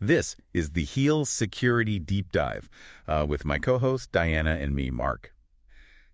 This is the Heal Security Deep Dive with my co-host Diana and me, Mark.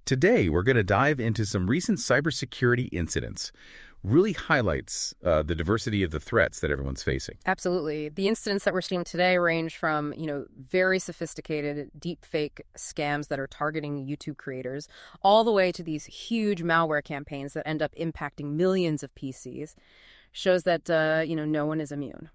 Today, we're going to dive into some recent cybersecurity incidents. Really highlights the diversity of the threats that everyone's facing. Absolutely. The incidents that we're seeing today range from, very sophisticated deepfake scams that are targeting YouTube creators, all the way to these huge malware campaigns that end up impacting millions of PCs. Shows that, no one is immune.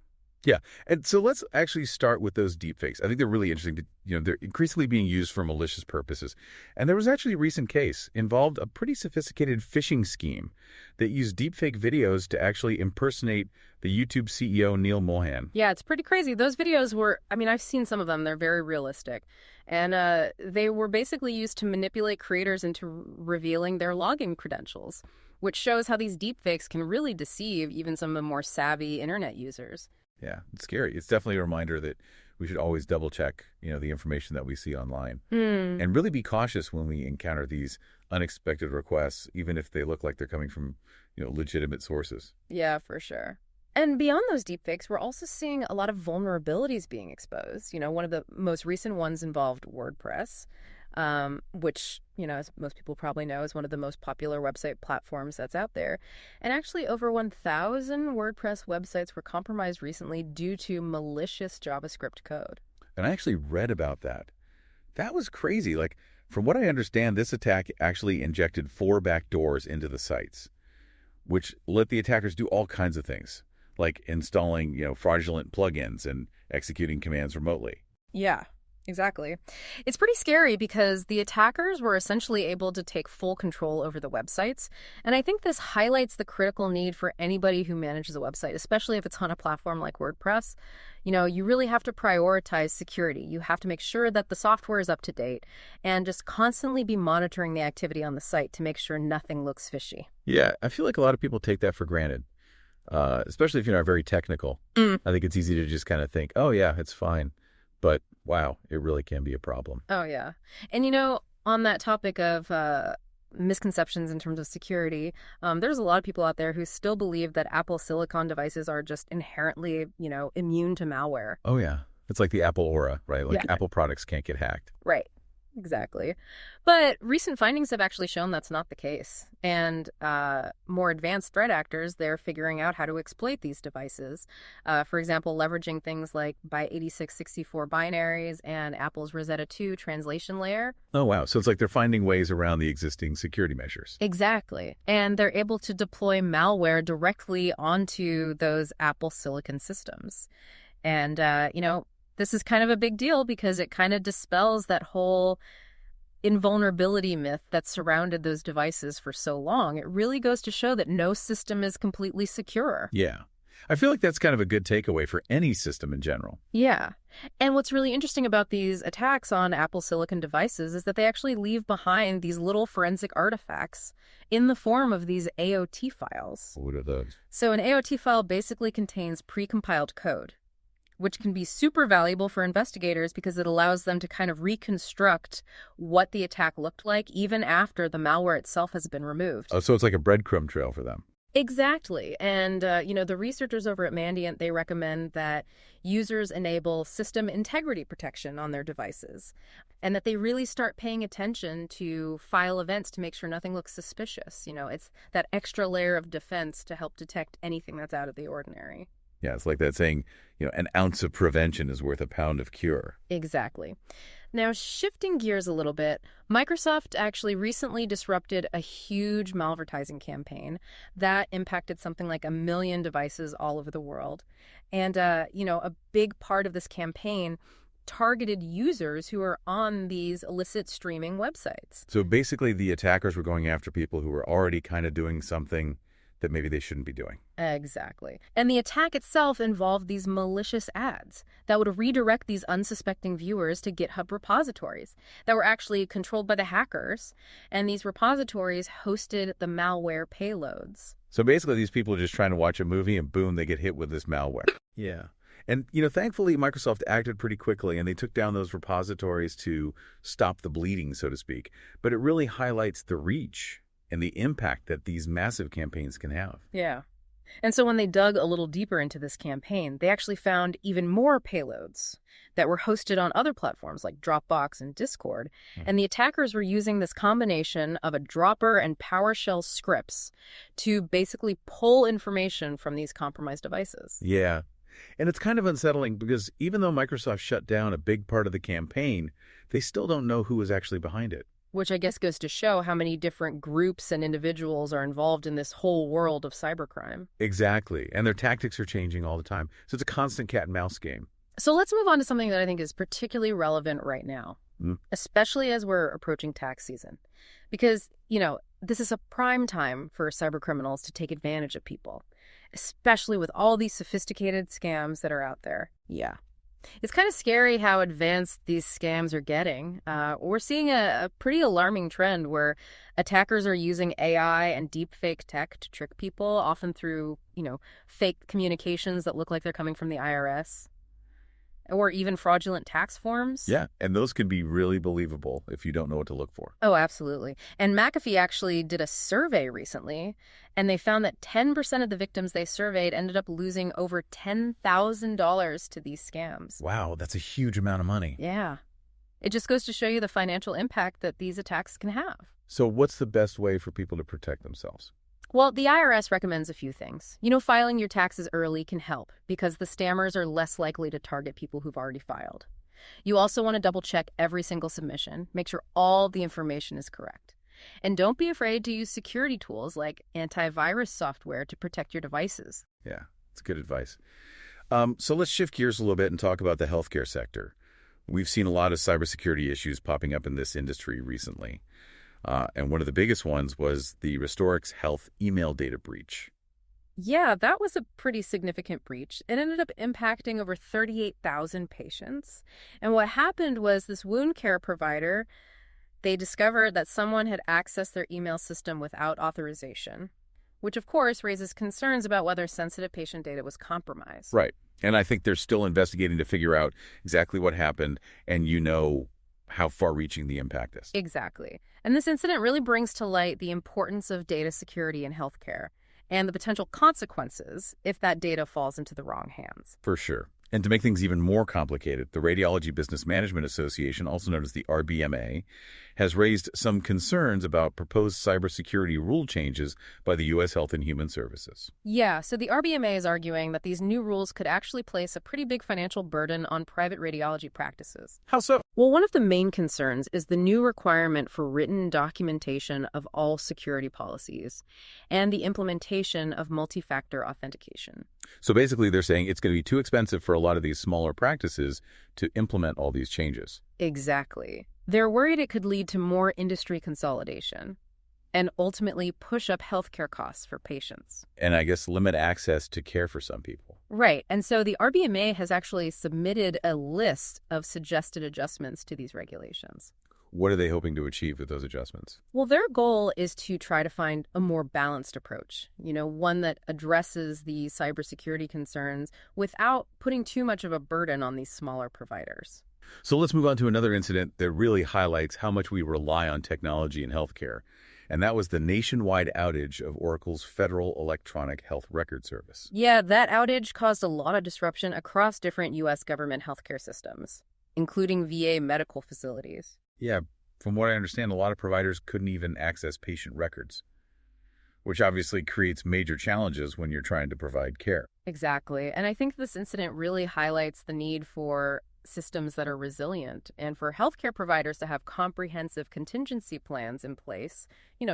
Yeah, and so let's actually start with those deepfakes. I think they're really interesting. They're increasingly being used for malicious purposes. And there was actually a recent case involved a pretty sophisticated phishing scheme that used deepfake videos to actually impersonate the YouTube CEO, Neil Mohan. Yeah, it's pretty crazy. Those videos were, I've seen some of them. They're very realistic. And they were basically used to manipulate creators into revealing their login credentials, which shows how these deepfakes can really deceive even some of the more savvy internet users. Yeah, it's scary. It's definitely a reminder that we should always double check, the information that we see online and really be cautious when we encounter these unexpected requests, even if they look like they're coming from, legitimate sources. Yeah, for sure. And beyond those deepfakes, we're also seeing a lot of vulnerabilities being exposed. One of the most recent ones involved WordPress, which, as most people probably know, is one of the most popular website platforms that's out there. And actually over 1,000 WordPress websites were compromised recently due to malicious JavaScript code. And I actually read about that. That was crazy. Like, from what I understand, this attack actually injected 4 backdoors into the sites, which let the attackers do all kinds of things, like installing, fraudulent plugins and executing commands remotely. Yeah. Exactly. It's pretty scary because the attackers were essentially able to take full control over the websites. And I think this highlights the critical need for anybody who manages a website, especially if it's on a platform like WordPress. You really have to prioritize security. You have to make sure that the software is up to date and just constantly be monitoring the activity on the site to make sure nothing looks fishy. Yeah, I feel like a lot of people take that for granted, especially if you're not very technical. I think it's easy to just kind of think, oh, yeah, it's fine. But wow, it really can be a problem. Oh, yeah. And, on that topic of misconceptions in terms of security, there's a lot of people out there who still believe that Apple Silicon devices are just inherently, immune to malware. Oh, yeah. It's like the Apple aura, right? Like Yeah. Apple products can't get hacked. Right. Exactly. But recent findings have actually shown that's not the case. And more advanced threat actors, they're figuring out how to exploit these devices. For example, leveraging things like by8664 binaries and Apple's Rosetta 2 translation layer. Oh, wow. So it's like they're finding ways around the existing security measures. Exactly. And they're able to deploy malware directly onto those Apple Silicon systems. And, this is kind of a big deal because it kind of dispels that whole invulnerability myth that surrounded those devices for so long. It really goes to show that no system is completely secure. Yeah. I feel like that's kind of a good takeaway for any system in general. Yeah. And what's really interesting about these attacks on Apple Silicon devices is that they actually leave behind these little forensic artifacts in the form of these AOT files. What are those? So an AOT file basically contains precompiled code, which can be super valuable for investigators because it allows them to kind of reconstruct what the attack looked like even after the malware itself has been removed. Oh, so it's like a breadcrumb trail for them. Exactly. And, the researchers over at Mandiant, they recommend that users enable system integrity protection on their devices and that they really start paying attention to file events to make sure nothing looks suspicious. It's that extra layer of defense to help detect anything that's out of the ordinary. Yeah, it's like that saying, an ounce of prevention is worth a pound of cure. Exactly. Now, shifting gears a little bit, Microsoft actually recently disrupted a huge malvertising campaign that impacted something like 1 million devices all over the world. And, a big part of this campaign targeted users who are on these illicit streaming websites. So basically the attackers were going after people who were already kind of doing something that maybe they shouldn't be doing. Exactly. And the attack itself involved these malicious ads that would redirect these unsuspecting viewers to GitHub repositories that were actually controlled by the hackers. And these repositories hosted the malware payloads. So basically these people are just trying to watch a movie and boom, they get hit with this malware. Yeah. And, thankfully, Microsoft acted pretty quickly and they took down those repositories to stop the bleeding, so to speak. But it really highlights the reach and the impact that these massive campaigns can have. Yeah. And so when they dug a little deeper into this campaign, they actually found even more payloads that were hosted on other platforms like Dropbox and Discord. And the attackers were using this combination of a dropper and PowerShell scripts to basically pull information from these compromised devices. Yeah. And it's kind of unsettling because even though Microsoft shut down a big part of the campaign, they still don't know who was actually behind it. Which I guess goes to show how many different groups and individuals are involved in this whole world of cybercrime. Exactly. And their tactics are changing all the time. So it's a constant cat and mouse game. So let's move on to something that I think is particularly relevant right now, especially as we're approaching tax season. Because, this is a prime time for cybercriminals to take advantage of people, especially with all these sophisticated scams that are out there. Yeah. It's kind of scary how advanced these scams are getting. We're seeing a pretty alarming trend where attackers are using AI and deepfake tech to trick people, often through, fake communications that look like they're coming from the IRS. Or even fraudulent tax forms. Yeah, and those can be really believable if you don't know what to look for. Oh, absolutely. And McAfee actually did a survey recently, and they found that 10% of the victims they surveyed ended up losing over $10,000 to these scams. Wow, that's a huge amount of money. Yeah. It just goes to show you the financial impact that these attacks can have. So what's the best way for people to protect themselves? Well, the IRS recommends a few things. Filing your taxes early can help because the scammers are less likely to target people who've already filed. You also want to double-check every single submission, make sure all the information is correct. And don't be afraid to use security tools like antivirus software to protect your devices. Yeah, that's good advice. So let's shift gears a little bit and talk about the healthcare sector. We've seen a lot of cybersecurity issues popping up in this industry recently. And one of the biggest ones was the Restorix Health email data breach. Yeah, that was a pretty significant breach. It ended up impacting over 38,000 patients. And what happened was this wound care provider, they discovered that someone had accessed their email system without authorization, which of course raises concerns about whether sensitive patient data was compromised. Right. And I think they're still investigating to figure out exactly what happened and how far-reaching the impact is. Exactly. And this incident really brings to light the importance of data security in healthcare and the potential consequences if that data falls into the wrong hands. For sure. And to make things even more complicated, the Radiology Business Management Association, also known as the RBMA, has raised some concerns about proposed cybersecurity rule changes by the U.S. Health and Human Services. Yeah, so the RBMA is arguing that these new rules could actually place a pretty big financial burden on private radiology practices. How so? Well, one of the main concerns is the new requirement for written documentation of all security policies and the implementation of multi-factor authentication. So basically, they're saying it's going to be too expensive for a lot of these smaller practices to implement all these changes. Exactly. They're worried it could lead to more industry consolidation and ultimately push up healthcare costs for patients. And I guess limit access to care for some people. Right. And so the RBMA has actually submitted a list of suggested adjustments to these regulations. What are they hoping to achieve with those adjustments? Well, their goal is to try to find a more balanced approach, one that addresses the cybersecurity concerns without putting too much of a burden on these smaller providers. So let's move on to another incident that really highlights how much we rely on technology in healthcare. And that was the nationwide outage of Oracle's Federal Electronic Health Record Service. Yeah, that outage caused a lot of disruption across different U.S. government healthcare systems, including VA medical facilities. Yeah, from what I understand, a lot of providers couldn't even access patient records, which obviously creates major challenges when you're trying to provide care. Exactly. And I think this incident really highlights the need for systems that are resilient and for healthcare providers to have comprehensive contingency plans in place,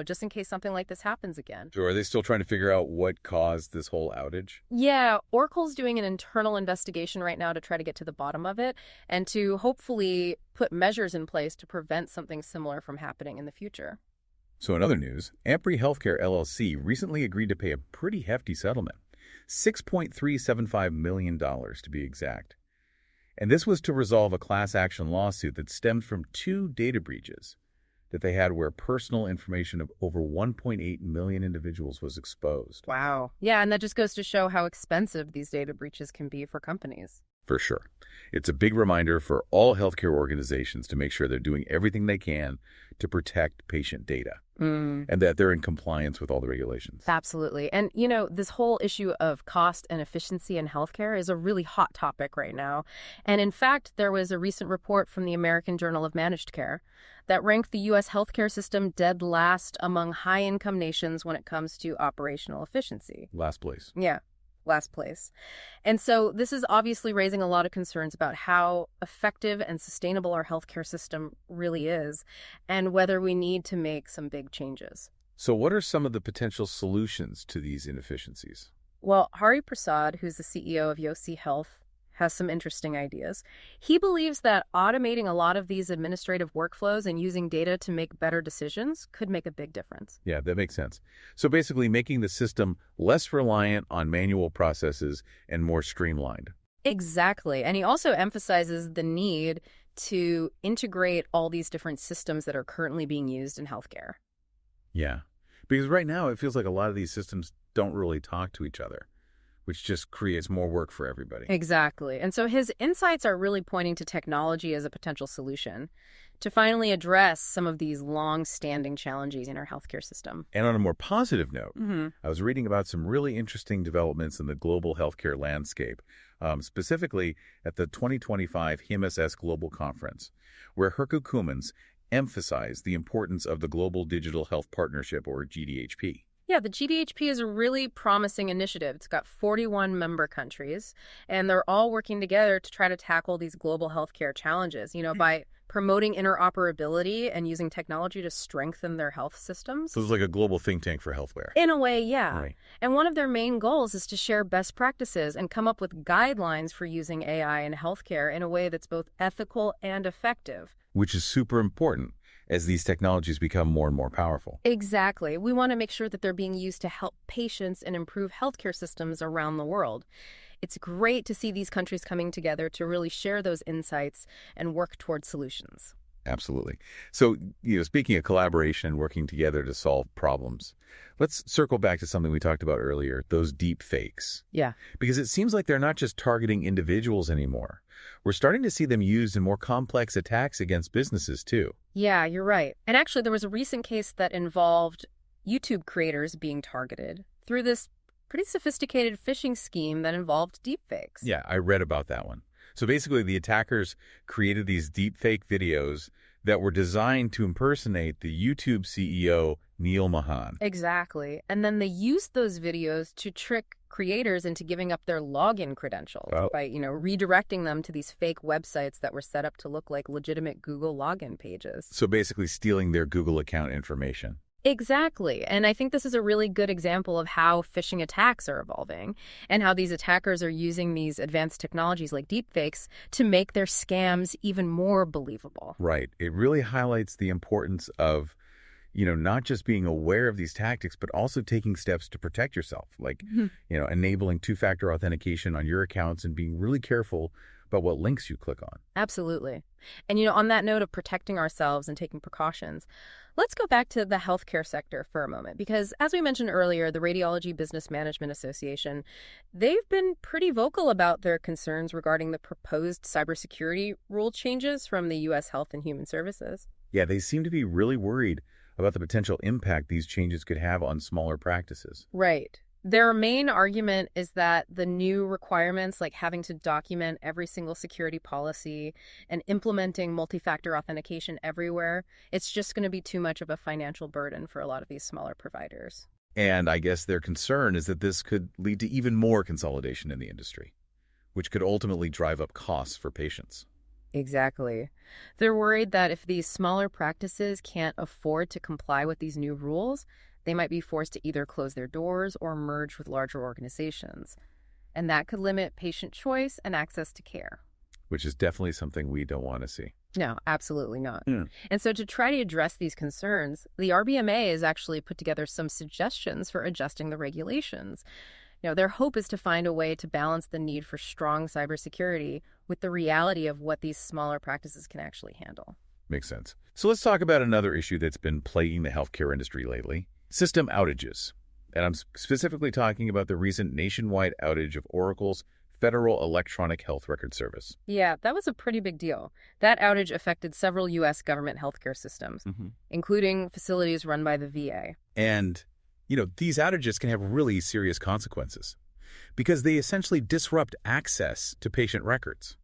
just in case something like this happens again. So are they still trying to figure out what caused this whole outage? Yeah, Oracle's doing an internal investigation right now to try to get to the bottom of it and to hopefully put measures in place to prevent something similar from happening in the future. So in other news, Ampri Healthcare LLC recently agreed to pay a pretty hefty settlement, $6.375 million to be exact. And this was to resolve a class action lawsuit that stemmed from 2 data breaches that they had where personal information of over 1.8 million individuals was exposed. Wow. Yeah, and that just goes to show how expensive these data breaches can be for companies. For sure. It's a big reminder for all healthcare organizations to make sure they're doing everything they can to protect patient data and that they're in compliance with all the regulations. Absolutely. And, this whole issue of cost and efficiency in healthcare is a really hot topic right now. And in fact, there was a recent report from the American Journal of Managed Care that ranked the U.S. healthcare system dead last among high-income nations when it comes to operational efficiency. Last place. Yeah. Last place. And so this is obviously raising a lot of concerns about how effective and sustainable our healthcare system really is and whether we need to make some big changes. So what are some of the potential solutions to these inefficiencies? Well, Hari Prasad, who's the CEO of Yosi Health, has some interesting ideas. He believes that automating a lot of these administrative workflows and using data to make better decisions could make a big difference. Yeah, that makes sense. So basically making the system less reliant on manual processes and more streamlined. Exactly. And he also emphasizes the need to integrate all these different systems that are currently being used in healthcare. Yeah, because right now it feels like a lot of these systems don't really talk to each other, which just creates more work for everybody. Exactly. And so his insights are really pointing to technology as a potential solution to finally address some of these long-standing challenges in our healthcare system. And on a more positive note, I was reading about some really interesting developments in the global healthcare landscape, specifically at the 2025 HIMSS Global Conference, where Herku Kumans emphasized the importance of the Global Digital Health Partnership, or GDHP. Yeah, the GDHP is a really promising initiative. It's got 41 member countries, and they're all working together to try to tackle these global healthcare challenges, by promoting interoperability and using technology to strengthen their health systems. So it's like a global think tank for healthcare. In a way, yeah. Right. And one of their main goals is to share best practices and come up with guidelines for using AI in healthcare in a way that's both ethical and effective. Which is super important as these technologies become more and more powerful. Exactly. We want to make sure that they're being used to help patients and improve healthcare systems around the world. It's great to see these countries coming together to really share those insights and work towards solutions. Absolutely. So, speaking of collaboration and working together to solve problems, let's circle back to something we talked about earlier, those deep fakes. Yeah. Because it seems like they're not just targeting individuals anymore. We're starting to see them used in more complex attacks against businesses, too. Yeah, you're right. And actually, there was a recent case that involved YouTube creators being targeted through this pretty sophisticated phishing scheme that involved deepfakes. Yeah, I read about that one. So basically, the attackers created these deepfake videos that were designed to impersonate the YouTube CEO, Neil Mahan. Exactly. And then they used those videos to trick creators into giving up their login credentials by, redirecting them to these fake websites that were set up to look like legitimate Google login pages. So basically stealing their Google account information. Exactly. And I think this is a really good example of how phishing attacks are evolving and how these attackers are using these advanced technologies like deepfakes to make their scams even more believable. Right. It really highlights the importance of, not just being aware of these tactics, but also taking steps to protect yourself, like, enabling two-factor authentication on your accounts and being really careful about what links you click on. Absolutely. And, on that note of protecting ourselves and taking precautions, let's go back to the healthcare sector for a moment, because as we mentioned earlier, the Radiology Business Management Association, they've been pretty vocal about their concerns regarding the proposed cybersecurity rule changes from the U.S. Health and Human Services. Yeah, they seem to be really worried about the potential impact these changes could have on smaller practices. Right. Their main argument is that the new requirements, like having to document every single security policy and implementing multi-factor authentication everywhere, it's just going to be too much of a financial burden for a lot of these smaller providers. And I guess their concern is that this could lead to even more consolidation in the industry, which could ultimately drive up costs for patients. Exactly. They're worried that if these smaller practices can't afford to comply with these new rules, they might be forced to either close their doors or merge with larger organizations. And that could limit patient choice and access to care. Which is definitely something we don't want to see. No, absolutely not. And so to try to address these concerns, the RBMA has actually put together some suggestions for adjusting the regulations. Their hope is to find a way to balance the need for strong cybersecurity with the reality of what these smaller practices can actually handle. Makes sense. So let's talk about another issue that's been plaguing the healthcare industry lately. System outages. And I'm specifically talking about the recent nationwide outage of Oracle's Federal Electronic Health Record Service. Yeah, that was a pretty big deal. That outage affected several U.S. government healthcare systems, including facilities run by the VA. And, these outages can have really serious consequences because they essentially disrupt access to patient records,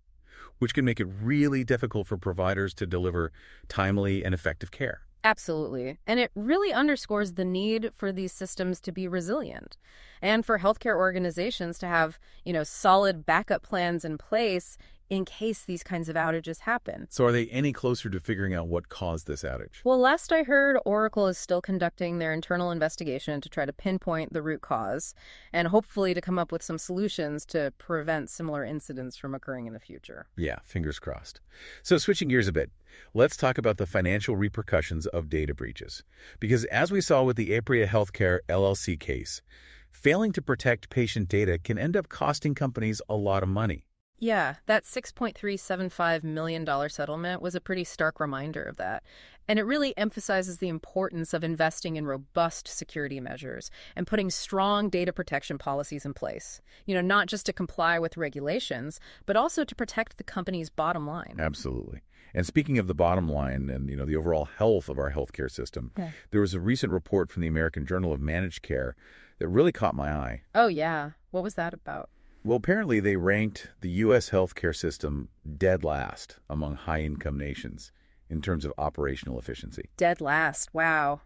which can make it really difficult for providers to deliver timely and effective care. Absolutely. And it really underscores the need for these systems to be resilient and for healthcare organizations to have, solid backup plans in place in case these kinds of outages happen. So are they any closer to figuring out what caused this outage? Well, last I heard, Oracle is still conducting their internal investigation to try to pinpoint the root cause and hopefully to come up with some solutions to prevent similar incidents from occurring in the future. Yeah, fingers crossed. So switching gears a bit, let's talk about the financial repercussions of data breaches. Because as we saw with the Apria Healthcare LLC case, failing to protect patient data can end up costing companies a lot of money. Yeah, that $6.375 million settlement was a pretty stark reminder of that. And it really emphasizes the importance of investing in robust security measures and putting strong data protection policies in place. Not just to comply with regulations, but also to protect the company's bottom line. Absolutely. And speaking of the bottom line and, the overall health of our healthcare system, there was a recent report from the American Journal of Managed Care that really caught my eye. Oh, yeah. What was that about? Well, apparently they ranked the U.S. healthcare system dead last among high-income nations in terms of operational efficiency. Dead last. Wow.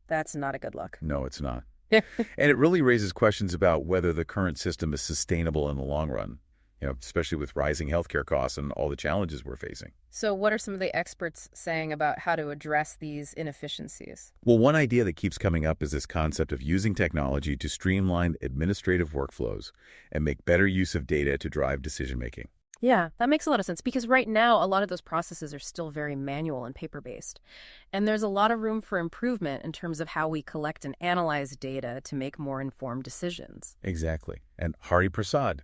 That's not a good look. No, it's not. And it really raises questions about whether the current system is sustainable in the long run, especially with rising healthcare costs and all the challenges we're facing. So what are some of the experts saying about how to address these inefficiencies? Well, one idea that keeps coming up is this concept of using technology to streamline administrative workflows and make better use of data to drive decision-making. Yeah, that makes a lot of sense because right now a lot of those processes are still very manual and paper-based. And there's a lot of room for improvement in terms of how we collect and analyze data to make more informed decisions. Exactly. And Hari Prasad,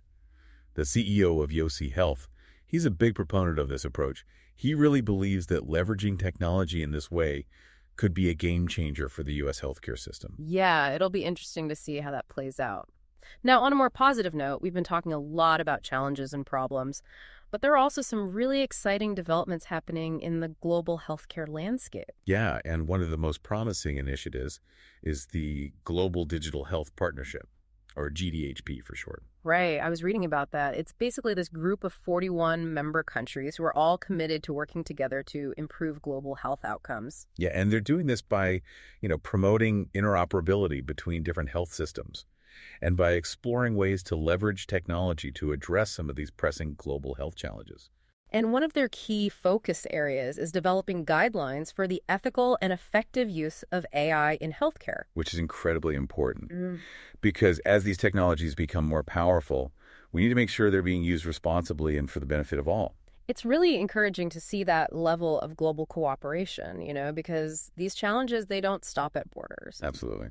the CEO of Yosi Health, he's a big proponent of this approach. He really believes that leveraging technology in this way could be a game changer for the U.S. healthcare system. Yeah, it'll be interesting to see how that plays out. Now, on a more positive note, we've been talking a lot about challenges and problems, but there are also some really exciting developments happening in the global healthcare landscape. Yeah, and one of the most promising initiatives is the Global Digital Health Partnership, or GDHP for short. Right. I was reading about that. It's basically this group of 41 member countries who are all committed to working together to improve global health outcomes. Yeah, and they're doing this by, promoting interoperability between different health systems and by exploring ways to leverage technology to address some of these pressing global health challenges. And one of their key focus areas is developing guidelines for the ethical and effective use of AI in healthcare. Which is incredibly important because as these technologies become more powerful, we need to make sure they're being used responsibly and for the benefit of all. It's really encouraging to see that level of global cooperation, because these challenges, they don't stop at borders. Absolutely.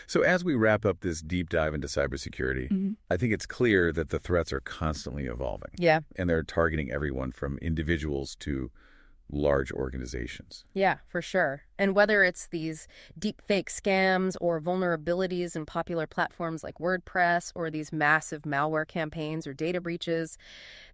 So as we wrap up this deep dive into cybersecurity, I think it's clear that the threats are constantly evolving. Yeah. And they're targeting everyone from individuals to large organizations. Yeah, for sure. And whether it's these deepfake scams or vulnerabilities in popular platforms like WordPress or these massive malware campaigns or data breaches,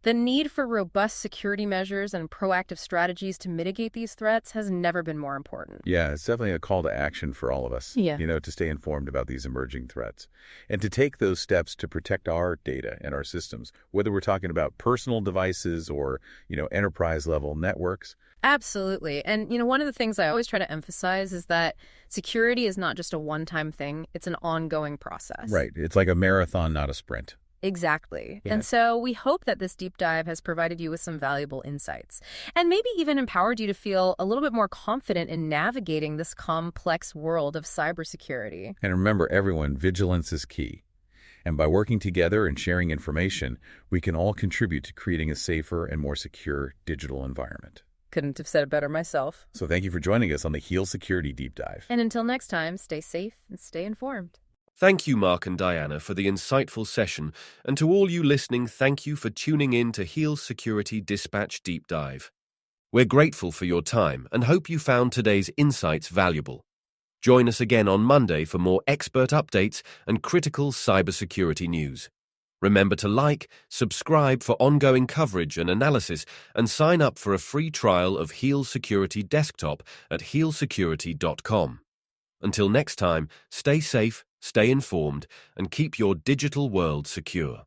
the need for robust security measures and proactive strategies to mitigate these threats has never been more important. Yeah, it's definitely a call to action for all of us, to stay informed about these emerging threats and to take those steps to protect our data and our systems, whether we're talking about personal devices or, enterprise-level networks. Absolutely. And, one of the things I always try to emphasize is that security is not just a one-time thing. It's an ongoing process. Right. It's like a marathon, not a sprint. Exactly. Yeah. And so we hope that this deep dive has provided you with some valuable insights and maybe even empowered you to feel a little bit more confident in navigating this complex world of cybersecurity. And remember, everyone, vigilance is key. And by working together and sharing information, we can all contribute to creating a safer and more secure digital environment. Couldn't have said it better myself. So thank you for joining us on the Heal Security Deep Dive. And until next time, stay safe and stay informed. Thank you, Mark and Diana, for the insightful session. And to all you listening, thank you for tuning in to Heal Security Dispatch Deep Dive. We're grateful for your time and hope you found today's insights valuable. Join us again on Monday for more expert updates and critical cybersecurity news. Remember to like, subscribe for ongoing coverage and analysis, and sign up for a free trial of Heal Security Desktop at healsecurity.com. Until next time, stay safe, stay informed, and keep your digital world secure.